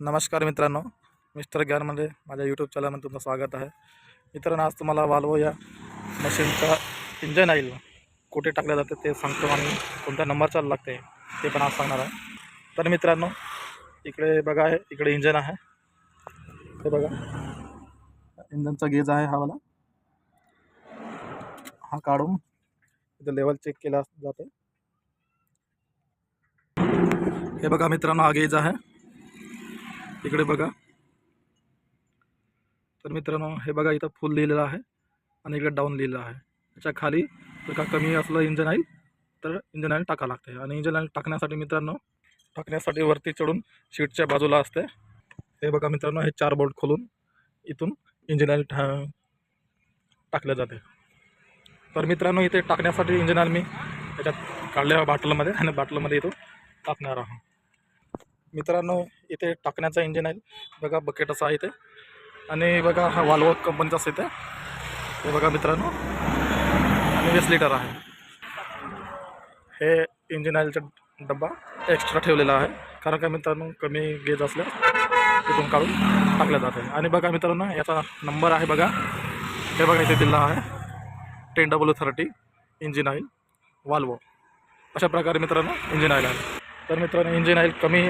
नमस्कार मित्रांनो, मिस्टर ग्यारमध्ये माझ्या यूट्यूब चॅनलमध्ये तुमचं स्वागत आहे. मित्रांनो, आज तुम्हाला वाल्वो या मशीनचा इंजन ऑइल कुठे टाकलं जातं ते सांगतो आणि कोणत्या नंबरचा लागते ते पण आज सांगणार आहे. तर मित्रांनो, इकडे बघा, आहे इकडे इंजन आहे. हे बघा, इंजनचा गेज आहे हा वाला. हा काढून इथं लेवल चेक केला जाते. हे बघा मित्रांनो, हा गेज आहे. इकडे बघा. तर मित्रांनो, हे बघा, इथं फुल लिहिलेलं आहे आणि इकडे डाऊन लिहिलेलं आहे. त्याच्या खाली जर का कमी असलं इंजन ऑइल तर इंजन ऑइल टाकावं लागते. आणि इंजन ऑइल टाकण्यासाठी मित्रांनो, वरती चढून सीटच्या बाजूला असते. हे बघा मित्रांनो, हे 4 बोल्ट खोलून इथून इंजन ऑइल टाकलं जाते. तर मित्रांनो, इथे टाकण्यासाठी इंजन ऑइल मी त्याच्यात काढल्या बाटलमध्ये आणि बाटलमध्ये इथून टाकणार आहोत. मित्रांनो, इथे टाकण्याचा इंजन ऑइल बघा, बकेट असा आहे इथे. आणि बघा, हा वाल्वो कंपनीचाच इथे. हे बघा मित्रांनो, आणि 20 लिटर आहे. हे इंजिन ऑइलचा डब्बा एक्स्ट्रा ठेवलेला आहे, कारण का मित्रांनो, कमी गेज असल्यास तिथून काढून टाकलं जाते. आणि बघा मित्रांनो, याचा नंबर आहे बघा. हे बघा, इथे दिला आहे 10W30 इंजिन ऑइल वाल्वो. अशा प्रकारे मित्रांनो इंजिन ऑइल आहे. तर मित्रांनो, इंजिन ऑइल कमी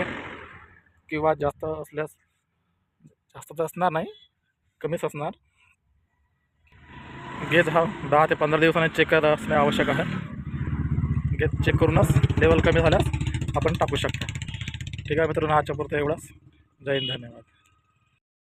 किंवा जास्त असल्यास, जास्त तर असणार नाही, कमीच असणार. गेज हा 10 ते 15 दिवसांनी चेक करत असणे आवश्यक आहे. गेज चेक करूनच लेवल कमी झाल्यास आपण टाकू शकतो. ठीक आहे मित्रांनो, आजच्या पुरतं एवढंच. जय हिंद, धन्यवाद.